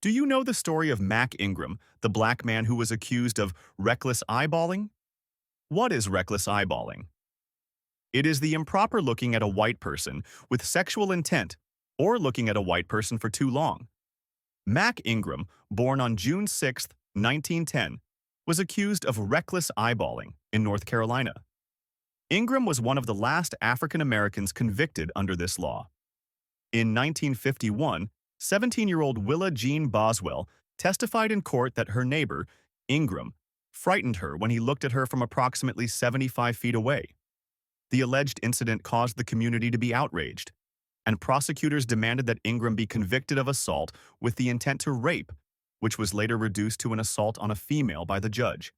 Do you know the story of Mack Ingram, the black man who was accused of reckless eyeballing? What is reckless eyeballing? It is the improper looking at a white person with sexual intent or looking at a white person for too long. Mack Ingram, born on June 6, 1910, was accused of reckless eyeballing in North Carolina. Ingram was one of the last African Americans convicted under this law. In 1951, 17-year-old Willa Jean Boswell testified in court that her neighbor, Ingram, frightened her when he looked at her from approximately 75 feet away. The alleged incident caused the community to be outraged, and prosecutors demanded that Ingram be convicted of assault with the intent to rape, which was later reduced to an assault on a female by the judge.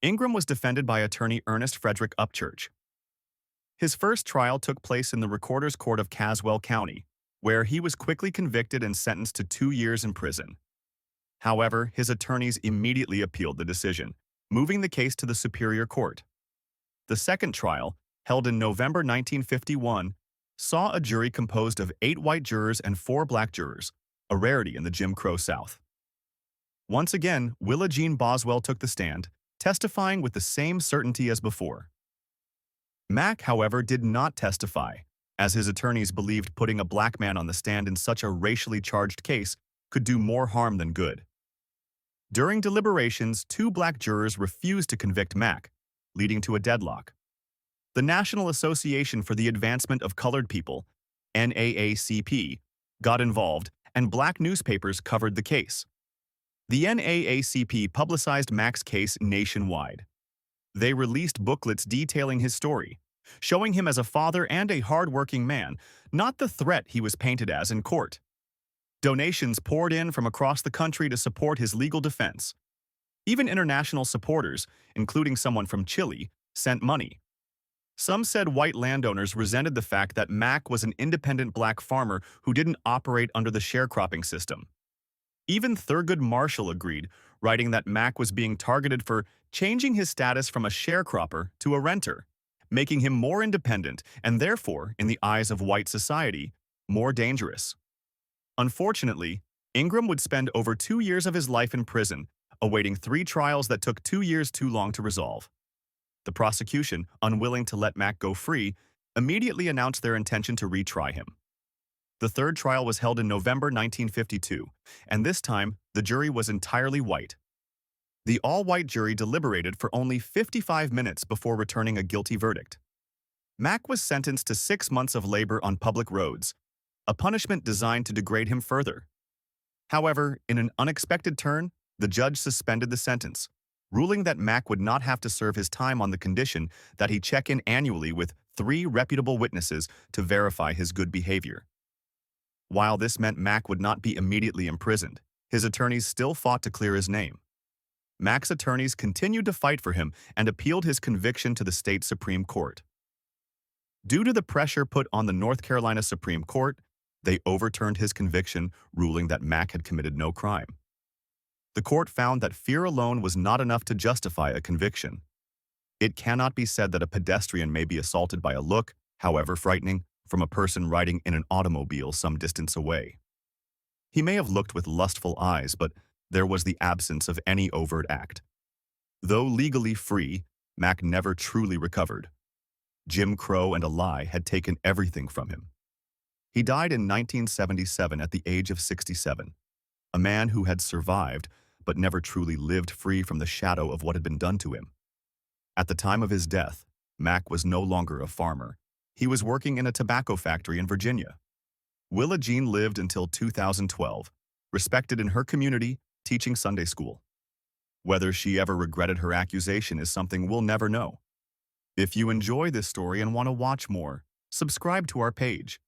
Ingram was defended by attorney Ernest Frederick Upchurch. His first trial took place in the Recorder's Court of Caswell County, where he was quickly convicted and sentenced to 2 years in prison. However, his attorneys immediately appealed the decision, moving the case to the Superior Court. The second trial, held in November 1951, saw a jury composed of 8 white jurors and 4 black jurors, a rarity in the Jim Crow South. Once again, Willa Jean Boswell took the stand, testifying with the same certainty as before. Mack, however, did not testify, as his attorneys believed putting a black man on the stand in such a racially charged case could do more harm than good. During deliberations, 2 black jurors refused to convict Mack, leading to a deadlock. The National Association for the Advancement of Colored People, NAACP, got involved, and black newspapers covered the case. The NAACP publicized Mack's case nationwide. They released booklets detailing his story, showing him as a father and a hard-working man, not the threat he was painted as in court. Donations poured in from across the country to support his legal defense. Even international supporters, including someone from Chile, sent money. Some said white landowners resented the fact that Mack was an independent black farmer who didn't operate under the sharecropping system. Even Thurgood Marshall agreed, writing that Mack was being targeted for changing his status from a sharecropper to a renter, making him more independent and therefore, in the eyes of white society, more dangerous. Unfortunately, Ingram would spend over 2 years of his life in prison, awaiting 3 trials that took 2 years too long to resolve. The prosecution, unwilling to let Mack go free, immediately announced their intention to retry him. The third trial was held in November 1952, and this time, the jury was entirely white. The all-white jury deliberated for only 55 minutes before returning a guilty verdict. Mack was sentenced to 6 months of labor on public roads, a punishment designed to degrade him further. However, in an unexpected turn, the judge suspended the sentence, ruling that Mack would not have to serve his time on the condition that he check in annually with 3 reputable witnesses to verify his good behavior. While this meant Mack would not be immediately imprisoned, his attorneys still fought to clear his name. Mack's attorneys continued to fight for him and appealed his conviction to the state Supreme Court. Due to the pressure put on the North Carolina Supreme Court, they overturned his conviction, ruling that Mack had committed no crime. The court found that fear alone was not enough to justify a conviction. It cannot be said that a pedestrian may be assaulted by a look, however frightening, from a person riding in an automobile some distance away. He may have looked with lustful eyes, but there was the absence of any overt act. Though legally free, Mack never truly recovered. Jim Crow and a lie had taken everything from him. He died in 1977 at the age of 67, a man who had survived but never truly lived free from the shadow of what had been done to him. At the time of his death, Mack was no longer a farmer. He was working in a tobacco factory in Virginia. Willa Jean lived until 2012, respected in her community, teaching Sunday school. Whether she ever regretted her accusation is something we'll never know. If you enjoy this story and want to watch more, subscribe to our page.